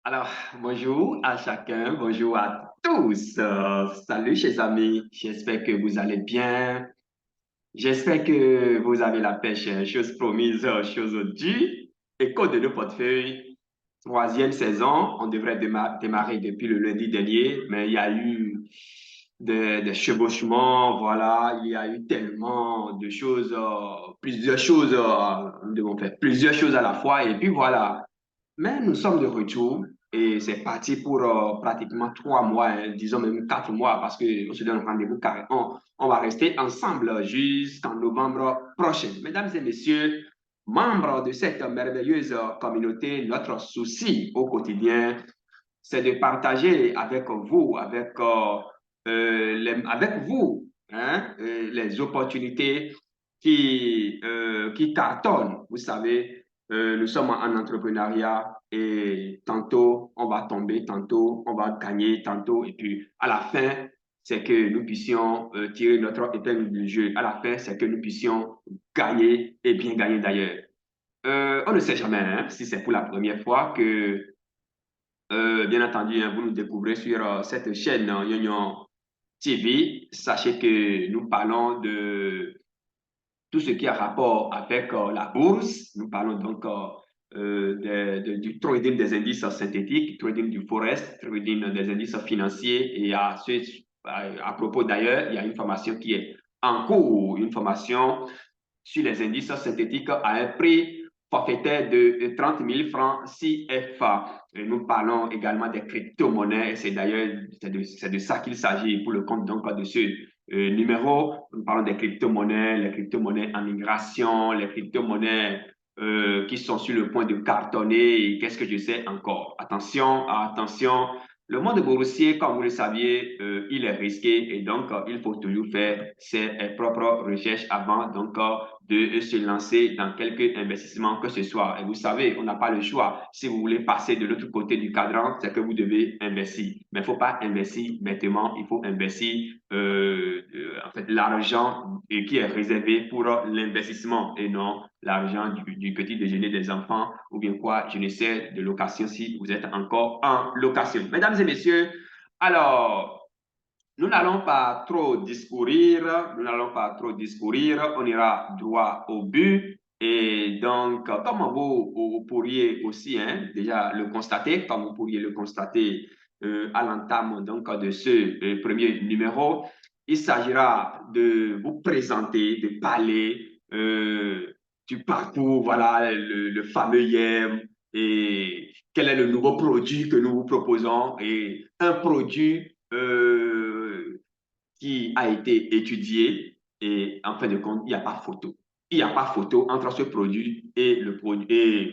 Alors, bonjour à chacun, bonjour à tous. Salut, chers amis. J'espère que vous allez bien. J'espère que vous avez la pêche, chose promise, chose due. Et code de nos portefeuilles, troisième saison. On devrait démarrer depuis le lundi dernier, mais il y a eu des chevauchements. Voilà, il y a eu tellement de choses, plusieurs choses. Nous devons faire plusieurs choses à la fois. Et puis voilà. Mais nous sommes de retour et c'est parti pour pratiquement 3 mois, hein, disons même 4 mois, parce qu'on se donne rendez-vous carrément. On va rester ensemble jusqu'en novembre prochain. Mesdames et messieurs, membres de cette merveilleuse communauté, notre souci au quotidien, c'est de partager avec vous, avec vous, hein, les opportunités qui cartonnent. Vous savez, nous sommes en entrepreneuriat et tantôt on va tomber, tantôt on va gagner, tantôt, et puis à la fin, c'est que nous puissions tirer notre épingle du jeu. À la fin, c'est que nous puissions gagner et bien gagner d'ailleurs. On ne sait jamais, hein, si c'est pour la première fois que bien entendu, hein, vous nous découvrez sur cette chaîne Yon TV. Sachez que nous parlons de tout ce qui a rapport avec la bourse. Nous parlons donc du trading des indices synthétiques, trading du forex, trading des indices financiers. Et à propos d'ailleurs, il y a une formation qui est en cours, une formation sur les indices synthétiques à un prix forfaitaire de 30 000 francs CFA. Et nous parlons également des crypto-monnaies. C'est d'ailleurs de ça qu'il s'agit pour le compte donc de ce numéro. Nous parlons des crypto-monnaies, les crypto-monnaies en migration, les crypto-monnaies qui sont sur le point de cartonner. Et qu'est-ce que je sais encore? Attention, attention. Le monde boursier, comme vous le saviez, il est risqué et donc il faut toujours faire ses propres recherches avant donc de se lancer dans quelque investissement que ce soit. Et vous savez, on n'a pas le choix. Si vous voulez passer de l'autre côté du cadran, c'est que vous devez investir. Mais il ne faut pas investir bêtement, il faut investir en fait l'argent qui est réservé pour l'investissement et non l'argent du petit déjeuner des enfants ou bien quoi, je ne sais, de location si vous êtes encore en location. Mesdames et messieurs, alors, nous n'allons pas trop discourir, on ira droit au but. Et donc, comme vous pourriez aussi hein, déjà le constater, comme vous pourriez le constater à l'entame donc de ce premier numéro, il s'agira de vous présenter, de parler du parcours, voilà, le fameux YEM et quel est le nouveau produit que nous vous proposons et un produit qui a été étudié et en fin de compte, il n'y a pas photo. Il n'y a pas photo entre ce produit et,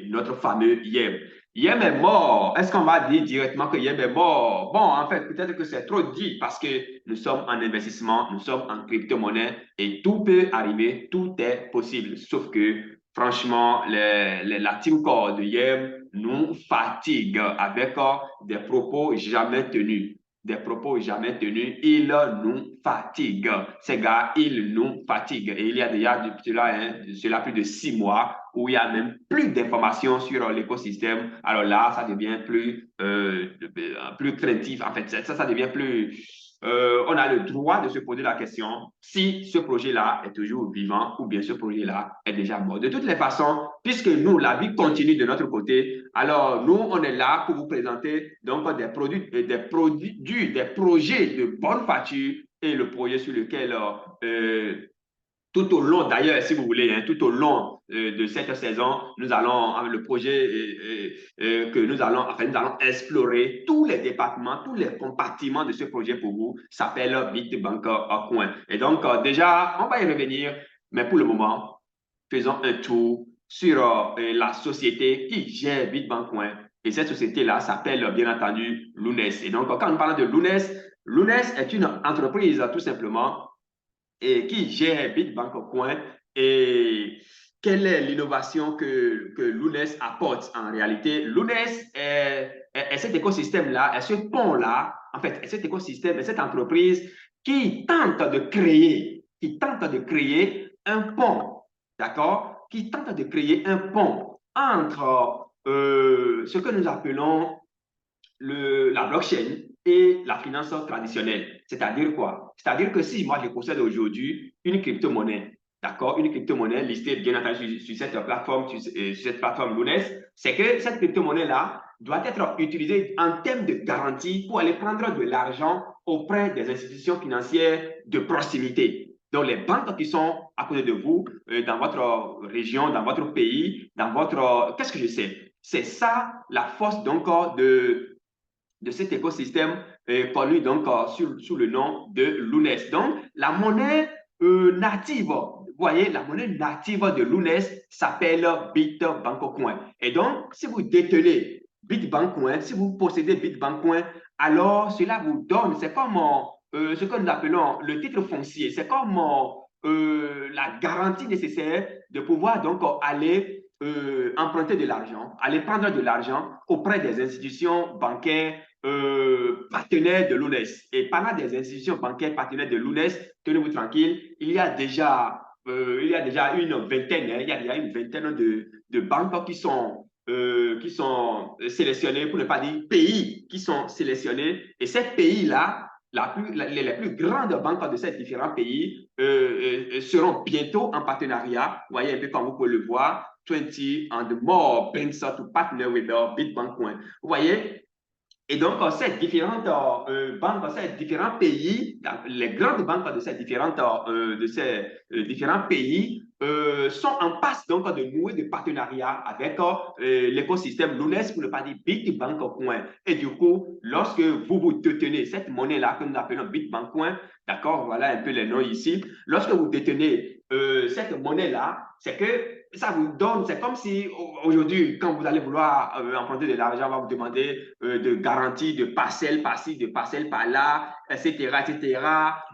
notre fameux YEM. YEM est mort. Est-ce qu'on va dire directement que YEM est mort? Bon, en fait, peut-être que c'est trop dit parce que nous sommes en investissement, nous sommes en crypto-monnaie et tout peut arriver, tout est possible. Sauf que, franchement, la team core de YEM nous fatigue avec des propos jamais tenus ils nous fatiguent. Ces gars, ils nous fatiguent. Et il y a déjà cela plus de 6 mois où il y a même plus d'informations sur l'écosystème. Alors là, ça devient plus craintif. En fait, ça devient on a le droit de se poser la question si ce projet-là est toujours vivant ou bien ce projet-là est déjà mort. De toutes les façons, puisque nous, la vie continue de notre côté, alors nous, on est là pour vous présenter donc des projets de bonne facture et le projet sur lequel tout au long, d'ailleurs, si vous voulez, hein, tout au long de cette saison, nous allons, avec le projet que nous allons explorer tous les départements, tous les compartiments de ce projet pour vous, s'appelle BitBank Coin. Et donc, déjà, on va y revenir, mais pour le moment, faisons un tour sur la société qui gère BitBank Coin. Et cette société-là s'appelle, bien entendu, Lunes. Et donc, quand nous parlons de Lunes, Lunes est une entreprise, tout simplement, et qui gère BitBank Coin et quelle est l'innovation que Lunes apporte en réalité. Lunes est cet écosystème-là, est ce pont-là, en fait, est cet écosystème, est cette entreprise qui tente de créer un pont, d'accord? Qui tente de créer un pont entre ce que nous appelons la blockchain et la finance traditionnelle. C'est-à-dire quoi? C'est-à-dire que si moi je possède aujourd'hui une crypto-monnaie, d'accord, une crypto-monnaie listée bien entendu sur cette plateforme, sur cette plateforme Lunes, c'est que cette crypto-monnaie-là doit être utilisée en termes de garantie pour aller prendre de l'argent auprès des institutions financières de proximité. Donc, les banques qui sont à côté de vous, dans votre région, dans votre pays, dans votre... Qu'est-ce que je sais? C'est ça la force donc de cet écosystème connu donc sous le nom de Lunes. Donc, la monnaie native, vous voyez, la monnaie native de Lunes s'appelle Bitbancoin. Et donc, si vous détenez Bitbancoin, si vous possédez Bitbancoin, alors cela vous donne, c'est comme ce que nous appelons le titre foncier, c'est comme la garantie nécessaire de pouvoir donc aller emprunter de l'argent, aller prendre de l'argent auprès des institutions bancaires partenaires de l'UNES. Et parlant des institutions bancaires partenaires de l'UNES, tenez-vous tranquille, il y a déjà une vingtaine, il y a déjà une vingtaine de banques qui sont sélectionnés, pour ne pas dire pays qui sont sélectionnés. Et ces pays-là, les plus grandes banques de ces différents pays seront bientôt en partenariat. Vous voyez un peu comme vous pouvez le voir, 20 and more banks to partner with the Bitbancoin. Vous voyez, et donc, banques, ces différents pays, les grandes banques de ces différents pays sont en passe donc de nouer des partenariats avec l'écosystème Lunes, pour ne pas dire Bitbancoin. Et du coup, lorsque vous détenez cette monnaie-là que nous appelons Bitbancoin, d'accord, voilà un peu les noms ici, lorsque vous détenez cette monnaie-là, c'est que ça vous donne, c'est comme si aujourd'hui, quand vous allez vouloir emprunter de l'argent, on va vous demander de garantie de parcelles par-ci, de parcelles par-là, etc., etc.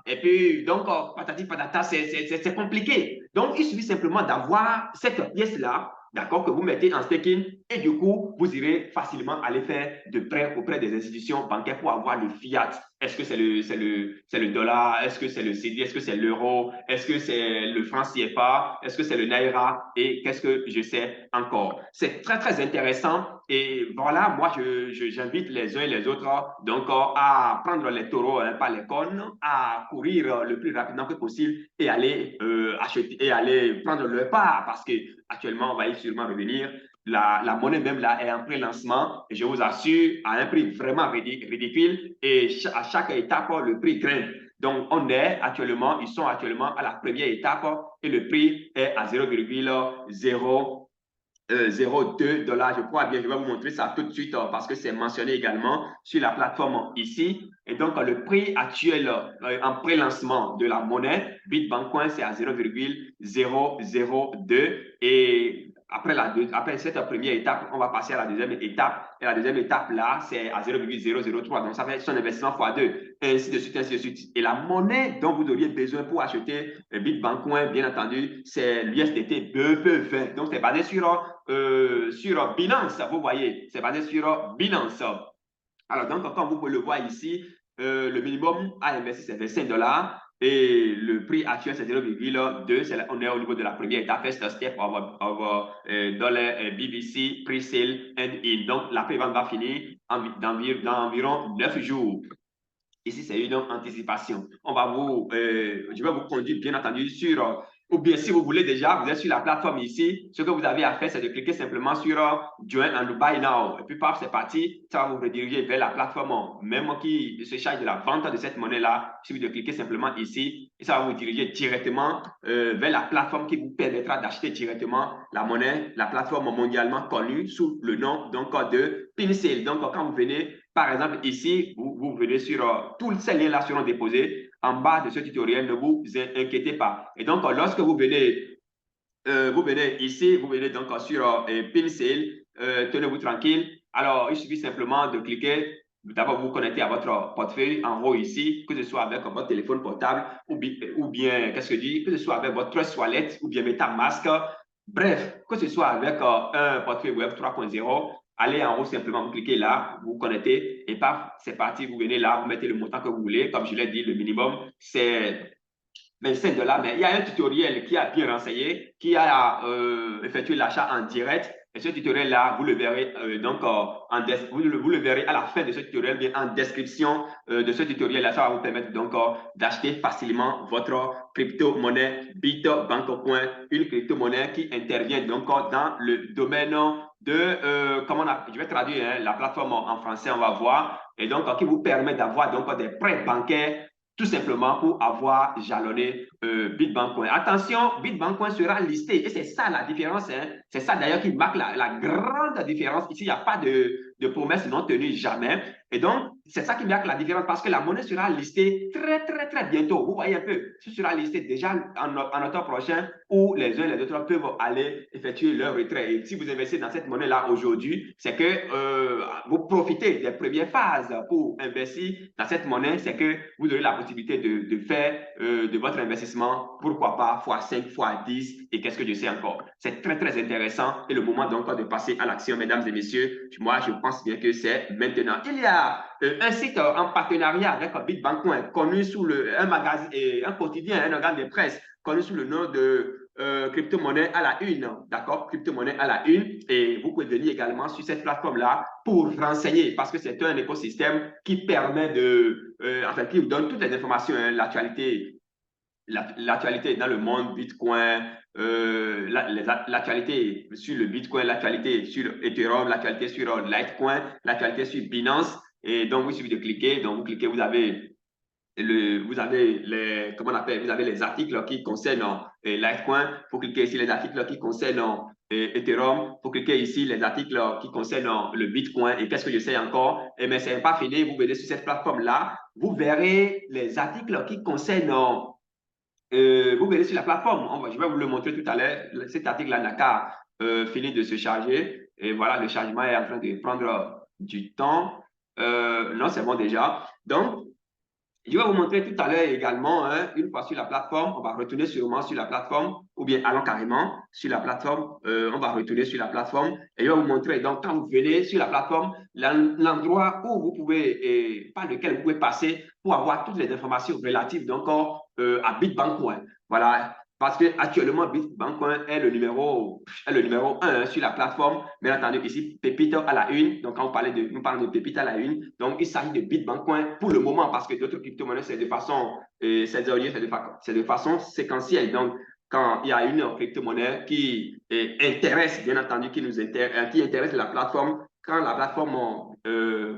Et puis, donc, patati patata, c'est compliqué. Donc, il suffit simplement d'avoir cette pièce-là, d'accord, que vous mettez en staking et du coup, vous irez facilement aller faire de prêts auprès des institutions bancaires pour avoir le fiat. Est-ce que c'est le dollar? Est-ce que c'est le CD? Est-ce que c'est l'euro? Est-ce que c'est le franc CFA? Est-ce que c'est le naira? Et qu'est-ce que je sais encore? C'est très, très intéressant. Et voilà, moi, j'invite les uns et les autres donc à prendre les taureaux par les cornes, à courir le plus rapidement que possible et aller acheter et aller prendre leur part parce que actuellement, on va y sûrement revenir. La monnaie même là est en pré-lancement et je vous assure à un prix vraiment ridicule et à chaque étape, le prix grimpe. Donc, ils sont actuellement à la première étape et le prix est à 0,0 0,2 dollars, je crois bien. Je vais vous montrer ça tout de suite parce que c'est mentionné également sur la plateforme ici. Et donc, le prix actuel en pré-lancement de la monnaie Bitbancoin, c'est à 0,002. Et après cette première étape, on va passer à la deuxième étape. Et la deuxième étape, là, c'est à 0,003. Donc, ça fait son investissement x2, ainsi de suite, ainsi de suite. Et la monnaie dont vous auriez besoin pour acheter Bitbancoin, bien entendu, c'est l'USDT BEP20. Donc, c'est basé sur Binance, vous voyez, c'est basé sur Binance. Alors, donc, comme vous pouvez le voir ici, le minimum à investir, c'est 25 dollars et le prix actuel, c'est 0,2. On est au niveau de la première étape, first step of dollar BBC pre-sale and in. Donc, la pré-vente va finir dans environ 9 jours. Ici, c'est une anticipation. Je vais vous conduire, bien entendu, ou bien si vous voulez déjà, vous êtes sur la plateforme ici, ce que vous avez à faire, c'est de cliquer simplement sur Join and Buy Now. Et puis, paf, c'est parti. Ça va vous rediriger vers la plateforme même qui se charge de la vente de cette monnaie-là. Il suffit de cliquer simplement ici et ça va vous diriger directement vers la plateforme qui vous permettra d'acheter directement la monnaie, la plateforme mondialement connue sous le nom donc, de PinSale. Donc, quand vous venez, par exemple, ici, vous venez sur tous ces liens-là seront déposés en bas de ce tutoriel, ne vous inquiétez pas. Et donc, lorsque vous venez ici, vous venez donc sur PinSale, tenez-vous tranquille. Alors, il suffit simplement de cliquer. D'abord, vous connectez à votre portefeuille en haut ici, que ce soit avec votre téléphone portable ou bien qu'est-ce que je dis, que ce soit avec votre Trust Wallet ou bien MetaMask. Bref, que ce soit avec un portefeuille Web 3.0, allez en haut simplement, vous cliquez là, vous connectez et paf, c'est parti, vous venez là, vous mettez le montant que vous voulez. Comme je l'ai dit, le minimum, c'est 25 dollars, mais il y a un tutoriel qui a bien renseigné, qui a effectué l'achat en direct Et ce tutoriel-là, vous le verrez vous le verrez à la fin de ce tutoriel, bien en description de ce tutoriel-là. Ça va vous permettre donc d'acheter facilement votre crypto-monnaie Bitbank.coin, une crypto-monnaie qui intervient donc dans le domaine je vais traduire la plateforme en français, on va voir, et donc qui vous permet d'avoir donc des prêts bancaires tout simplement pour avoir jalonné Bitbank.coin. Attention, Bitbank.coin sera listé et c'est ça la différence. Hein. C'est ça d'ailleurs qui marque la grande différence. Ici, il n'y a pas de promesses non tenues jamais. Et donc, c'est ça qui marque la différence parce que la monnaie sera listée très bientôt. Vous voyez un peu, ce sera listé déjà en octobre prochain où les uns et les autres peuvent aller effectuer leur retrait. Et si vous investissez dans cette monnaie-là aujourd'hui, c'est que vous profitez des premières phases pour investir dans cette monnaie, c'est que vous aurez la possibilité de faire de votre investissement, pourquoi pas, x5, x10 et qu'est-ce que je sais encore. C'est très intéressant et le moment donc de passer à l'action, mesdames et messieurs, moi je pense bien que c'est maintenant. Il y a un site en partenariat avec Bitbank.coin, connu sous un magazine, un quotidien, un organe de presse, connu sous le nom de crypto-monnaie à la une, d'accord? Crypto-monnaie à la une. Et vous pouvez venir également sur cette plateforme-là pour renseigner, parce que c'est un écosystème qui permet qui vous donne toutes les informations, hein, l'actualité dans le monde Bitcoin, l'actualité sur le Bitcoin, l'actualité sur Ethereum, l'actualité sur Litecoin, l'actualité sur Binance. Et donc, il suffit de cliquer. Donc, vous cliquez, vous avez vous avez les articles qui concernent Litecoin. Vous cliquez ici les articles qui concernent Ethereum. Vous cliquez ici les articles qui concernent le Bitcoin. Et qu'est-ce que je sais encore? Eh bien, ce n'est pas fini. Vous venez sur cette plateforme-là. Vous verrez les articles qui concernent vous verrez sur la plateforme, je vais vous le montrer tout à l'heure. Cet article-là n'a qu'à finir de se charger. Et voilà, le chargement est en train de prendre du temps. Non, c'est bon déjà. Donc, je vais vous montrer tout à l'heure également, hein, une fois sur la plateforme, on va retourner sûrement sur la plateforme, ou bien allons carrément sur la plateforme, on va retourner sur la plateforme et je vais vous montrer, donc quand vous venez sur la plateforme, l'endroit où vous pouvez, et par lequel vous pouvez passer pour avoir toutes les informations relatives donc à Bitbank.coin. Voilà, parce que actuellement Bitbank.coin est le numéro 1 sur la plateforme. Bien entendu, ici, Pépite à la une. Donc, quand nous parlons de Pépite à la une, donc il s'agit de Bitbank.coin pour le moment parce que d'autres crypto-monnaies, c'est de façon séquentielle. Donc, quand il y a une crypto-monnaie qui intéresse, bien entendu, qui intéresse la plateforme, quand la plateforme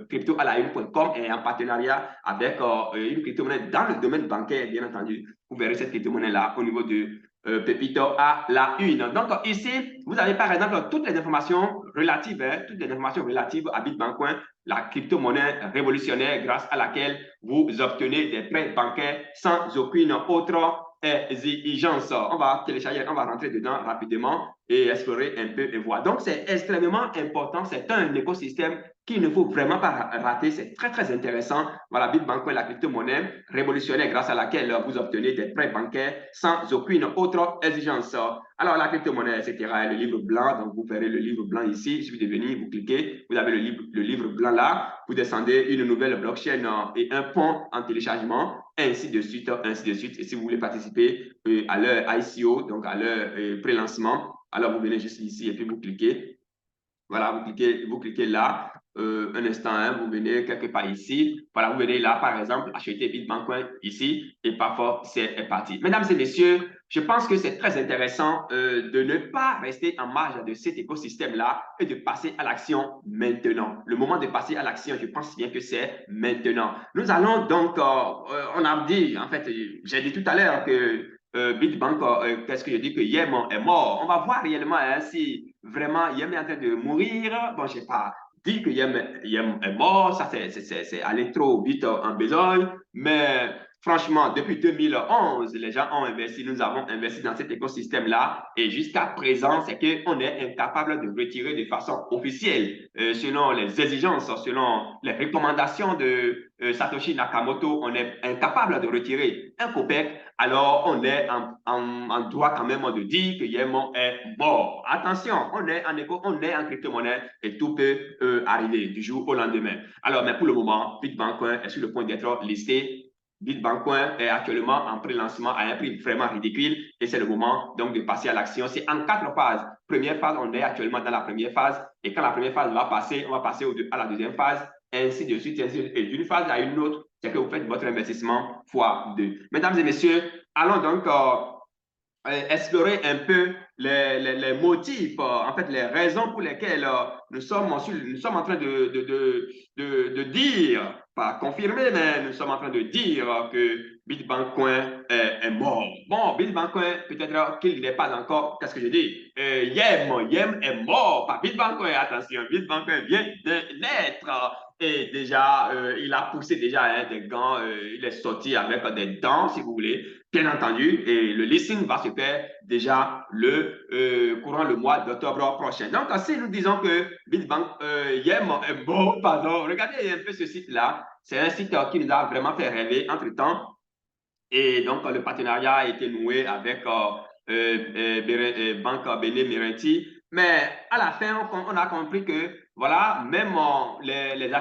crypto à la une.com est en partenariat avec une crypto-monnaie dans le domaine bancaire, bien entendu, vous verrez cette crypto-monnaie-là au niveau de Pépito à la une. Donc ici, vous avez par exemple toutes les informations relatives, à Bitbank.coin, la crypto-monnaie révolutionnaire grâce à laquelle vous obtenez des prêts bancaires sans aucune autre exigence. On va télécharger, on va rentrer dedans rapidement et explorer un peu et voir. Donc c'est extrêmement important, c'est un écosystème qu'il ne faut vraiment pas rater, c'est très intéressant. Voilà, Bitbank, la crypto-monnaie révolutionnaire grâce à laquelle vous obtenez des prêts bancaires sans aucune autre exigence. Alors, la crypto-monnaie, etc., le livre blanc, donc vous verrez le livre blanc ici, il suffit de venir, vous cliquez, vous avez le livre blanc là, vous descendez une nouvelle blockchain et un pont en téléchargement, ainsi de suite, ainsi de suite. Et si vous voulez participer à leur ICO, donc à leur pré-lancement, alors vous venez juste ici et puis vous cliquez. Voilà, vous cliquez là, un instant, hein, vous venez quelque part ici. Voilà, vous venez là, par exemple, acheter Bitbank ici, et parfois, c'est parti. Mesdames et messieurs, je pense que c'est très intéressant de ne pas rester en marge de cet écosystème-là et de passer à l'action maintenant. Le moment de passer à l'action, je pense bien que c'est maintenant. Nous allons donc, on a dit, en fait, j'ai dit tout à l'heure que Bitbank, qu'est-ce que je dis que Yem est mort. On va voir réellement hein, si vraiment Yem est en train de mourir. Bon, je n'ai pas dit que Yem est mort, ça c'est aller trop vite en besogne, mais franchement, depuis 2011, les gens ont investi, nous avons investi dans cet écosystème-là et jusqu'à présent, c'est qu'on est incapable de retirer de façon officielle, selon les exigences, selon les recommandations de Satoshi Nakamoto, on est incapable de retirer un copec, alors on est en droit quand même de dire que Yemon est mort. Attention, on est en crypto-monnaie et tout peut arriver du jour au lendemain. Alors, mais pour le moment, Bitbank est sur le point d'être listé Bitbank Coin est actuellement en pré-lancement à un prix vraiment ridicule et c'est le moment donc de passer à l'action. C'est en 4 phases. Première phase, on est actuellement dans la première phase et quand la première phase va passer, on va passer à la deuxième phase, ainsi de suite, ainsi de suite. Et d'une phase à une autre, c'est que vous faites votre investissement fois 2. Mesdames et messieurs, allons donc explorer un peu les motifs, en fait, les raisons pour lesquelles nous sommes en train de dire, pas confirmer, mais nous sommes en train de dire que Bitbank Coin est mort. Bon, Bitbank Coin, peut-être qu'il n'est pas encore, qu'est-ce que je dis? Yem est mort, pas Bitbank Coin, attention, Bitbank Coin vient de naître. Et déjà, il a poussé déjà des gants, il est sorti avec des dents, si vous voulez. Bien entendu, et le listing va se faire déjà courant le mois d'octobre prochain. Donc, si nous disons que Bitbank Yem est bon, pardon, regardez un peu ce site-là. C'est un site qui nous a vraiment fait rêver entre-temps. Et donc, le partenariat a été noué avec Banque Béné Merenti. Mais à la fin, on a compris que, voilà, même les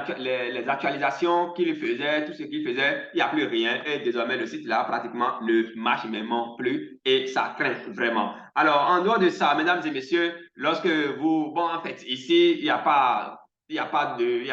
actualisations qu'il faisait, tout ce qu'il faisait, il n'y a plus rien. Et désormais, le site là, pratiquement, ne marche même plus et ça craint vraiment. Alors, en dehors de ça, mesdames et messieurs, lorsque vous, bon, en fait, ici, il n'y a pas. Il n'y a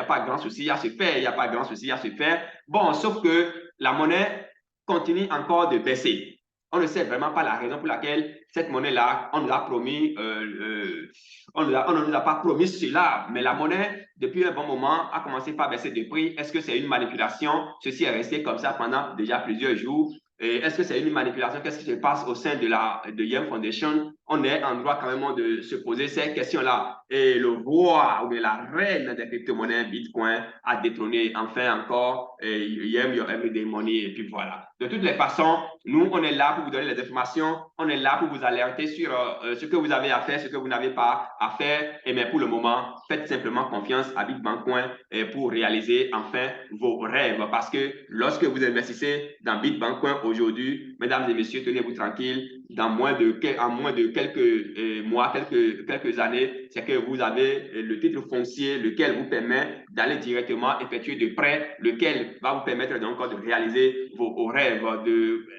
pas grand souci à se faire, il n'y a pas grand souci à se faire. Bon, sauf que la monnaie continue encore de baisser. On ne sait vraiment pas la raison pour laquelle cette monnaie-là, on nous a promis, on ne nous a pas promis cela, mais la monnaie, depuis un bon moment, a commencé par baisser de prix. Est-ce que c'est une manipulation? Ceci est resté comme ça pendant déjà plusieurs jours. Est-ce que c'est une manipulation? Qu'est-ce qui se passe au sein de Yem Foundation? On est en droit quand même de se poser ces questions-là. Et le roi ou bien la reine des crypto-monnaies, Bitcoin, a détrôné enfin encore Yem Your Everyday Money. Et puis voilà. De toutes les façons, nous, on est là pour vous donner les informations. On est là pour vous alerter sur ce que vous avez à faire, ce que vous n'avez pas à faire. Et mais pour le moment, faites simplement confiance à Bitbank Coin pour réaliser enfin vos rêves. Parce que lorsque vous investissez dans Bitbank Coin aujourd'hui, mesdames et messieurs, tenez-vous tranquilles, en moins de quelques mois, quelques années, c'est que vous avez le titre foncier, lequel vous permet d'aller directement effectuer de prêts, lequel va vous permettre donc de réaliser vos rêves,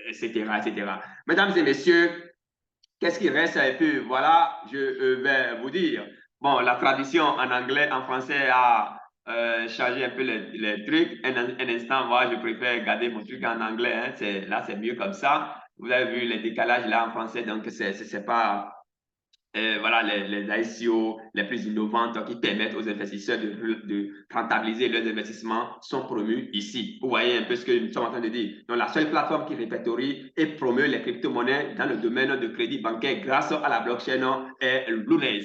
etc., etc. Mesdames et messieurs, qu'est-ce qui reste un peu? Voilà, je vais vous dire. Bon, la traduction en anglais, en français a changé un peu les trucs. Un instant, moi, je préfère garder mon truc en anglais. Hein. Là, c'est mieux comme ça. Vous avez vu les décalages là en français, donc c'est pas voilà, les ICO les plus innovantes qui permettent aux investisseurs de rentabiliser leurs investissements sont promus ici. Vous voyez un peu ce que nous sommes en train de dire. Donc, la seule plateforme qui répertorie et promeut les crypto-monnaies dans le domaine de crédit bancaire grâce à la blockchain est Lunes.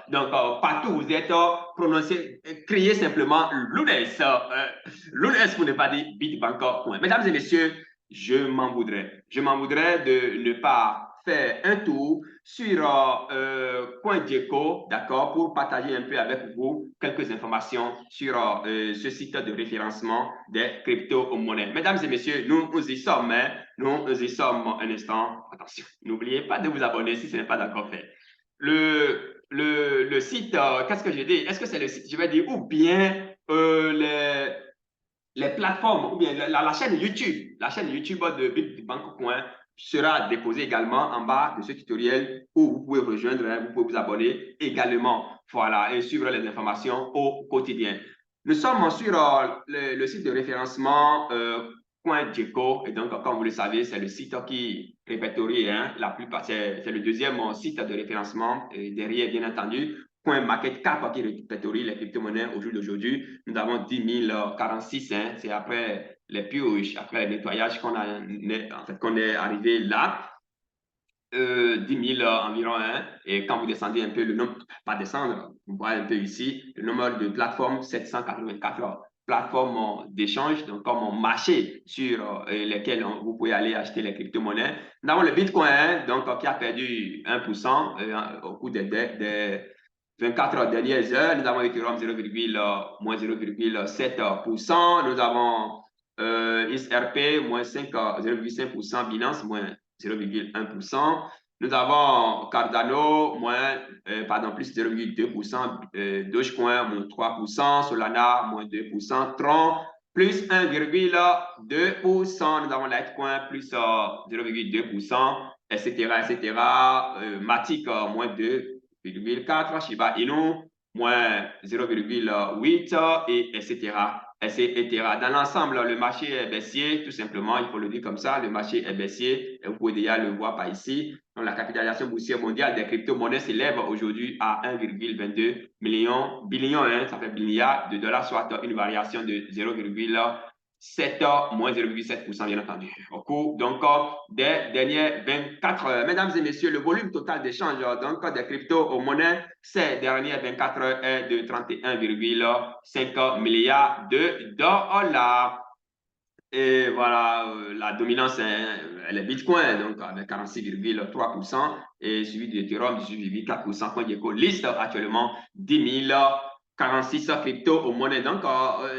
Donc, partout où vous êtes, prononcez, criez simplement Lunes. Lunes pour ne pas dire Bitbank. Mesdames et messieurs, je m'en voudrais. Je m'en voudrais de ne pas faire un tour sur CoinGecko, d'accord, pour partager un peu avec vous quelques informations sur ce site de référencement des crypto-monnaies. Mesdames et messieurs, nous y sommes, hein, nous y sommes un instant. Attention, n'oubliez pas de vous abonner si ce n'est pas encore fait. Le site, qu'est-ce que j'ai dit? Est-ce que c'est le site, je vais dire, ou bien les plateformes ou bien la chaîne YouTube de Bitbank Coin sera déposée également en bas de ce tutoriel où vous pouvez rejoindre, hein, vous pouvez vous abonner également, voilà, et suivre les informations au quotidien. Nous sommes sur le site de référencement CoinGecko et donc, comme vous le savez, c'est le site qui répertorie hein, la plupart, c'est le deuxième site de référencement et derrière, bien entendu, CoinMarketCap qui répertorie les crypto-monnaies au jour d'aujourd'hui. Nous avons 10 046, hein, c'est après les pioches, après le nettoyage qu'on est arrivé là. 10 000 environ. Hein, et quand vous descendez un peu le nombre, pas descendre, vous voyez un peu ici, le nombre de plateformes, 784 plateformes d'échange, donc comme marché sur lesquelles vous pouvez aller acheter les crypto-monnaies. Nous avons le Bitcoin, hein, donc, qui a perdu 1% au cours des 24 dernières heures. Nous avons Ethereum moins 0,7%. Nous avons XRP, moins 0,5%. Binance, moins 0,1%. Nous avons Cardano, plus 0,2%. Dogecoin, moins 3%. Solana, moins 2%. Tron, plus 1,2%. Nous avons Litecoin plus 0,2%, etc., etc. Matic, moins 2,4%. Shiba Inu, moins 0,8, et etc., etc. Dans l'ensemble, le marché est baissier, tout simplement, il faut le dire comme ça, le marché est baissier, et vous pouvez déjà le voir par ici. Donc, la capitalisation boursière mondiale des crypto-monnaies s'élève aujourd'hui à 1,22 billion, hein, ça fait milliards de dollars, soit une variation de 0,7, moins 0,7%, bien entendu. Au cours donc des dernières 24 heures. Mesdames et messieurs, le volume total d'échange donc des crypto-monnaies ces dernières 24 heures est de 31,5 milliards de dollars. Et voilà, la dominance, elle est Bitcoin, donc avec 46,3%, et suivi d'Ethereum, 18,4%. CoinGecko liste actuellement 10 046 crypto-monnaies. Donc,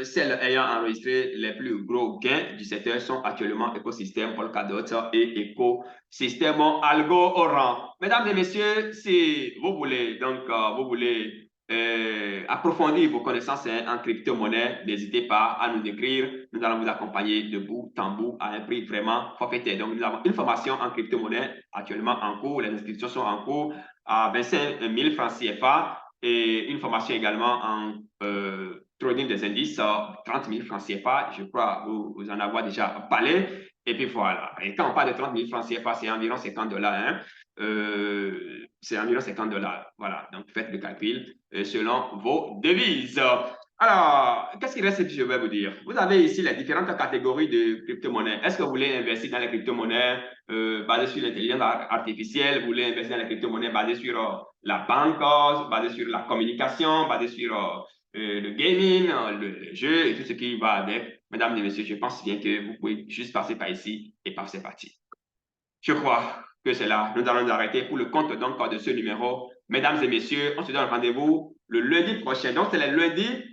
celles ayant enregistré les plus gros gains du secteur sont actuellement écosystème Polkadot et écosystème Algorand. Mesdames et messieurs, si vous voulez, donc, vous voulez approfondir vos connaissances en crypto-monnaie, n'hésitez pas à nous écrire. Nous allons vous accompagner de bout en bout à un prix vraiment forfaitaire. Donc, nous avons une formation en crypto-monnaie actuellement en cours. Les inscriptions sont en cours à 25 000 francs CFA et une formation également en trading des indices, 30 000 francs CFA. Je crois vous en avoir déjà parlé. Et puis voilà. Et quand on parle de 30 000 francs CFA, c'est environ 50 $. Hein. C'est environ 50 $. Voilà. Donc, faites le calcul selon vos devises. Alors, qu'est-ce qu'il reste que je vais vous dire? Vous avez ici les différentes catégories de crypto-monnaies. Est-ce que vous voulez investir dans les crypto-monnaies basées sur l'intelligence artificielle? Vous voulez investir dans les crypto-monnaies basées sur la banque, basées sur la communication, basées sur le gaming, le jeu et tout ce qui va avec? Mesdames et messieurs, je pense bien que vous pouvez juste passer par ici et par ces parties. Je crois que c'est là. Nous allons nous arrêter pour le compte donc de ce numéro. Mesdames et messieurs, on se donne rendez-vous le lundi prochain. Donc, c'est les lundis,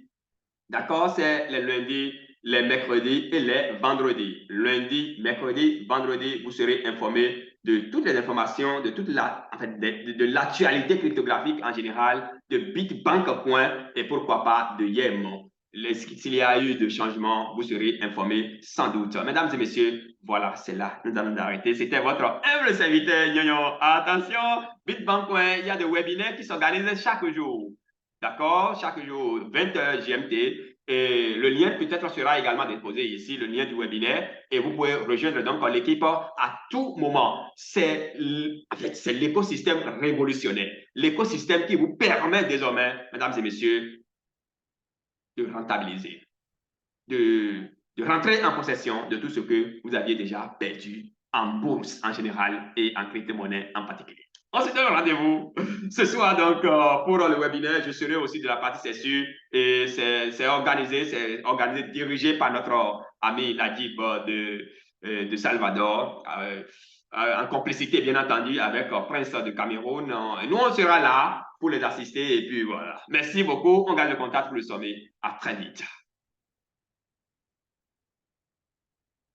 d'accord? C'est les lundis, les mercredis et les vendredis. Lundi, mercredi, vendredi, vous serez informés de toutes les informations, de toute la, en fait, de l'actualité cryptographique en général, de Bitbank et pourquoi pas de Yem. S'il y a eu de changements, vous serez informés sans doute. Mesdames et messieurs, voilà, c'est là. Nous allons nous arrêter. C'était votre humble serviteur, Nyonyo. Attention, Bitbank, il y a des webinaires qui s'organisent chaque jour. D'accord? Chaque jour, 20h GMT. Et le lien peut-être sera également déposé ici, le lien du webinaire. Et vous pouvez rejoindre donc l'équipe à tout moment. C'est en fait, c'est l'écosystème révolutionnaire. L'écosystème qui vous permet désormais, mesdames et messieurs, de rentabiliser, de rentrer en possession de tout ce que vous aviez déjà perdu en bourse en général et en crypto-monnaie en particulier. On se donne rendez-vous ce soir donc pour le webinaire. Je serai aussi de la partie CSU et c'est organisé, dirigé par notre ami Najib de Salvador, en complicité bien entendu avec Prince de Cameroun. Nous, on sera là pour les assister et puis voilà. Merci beaucoup. On garde le contact pour le sommet. À très vite.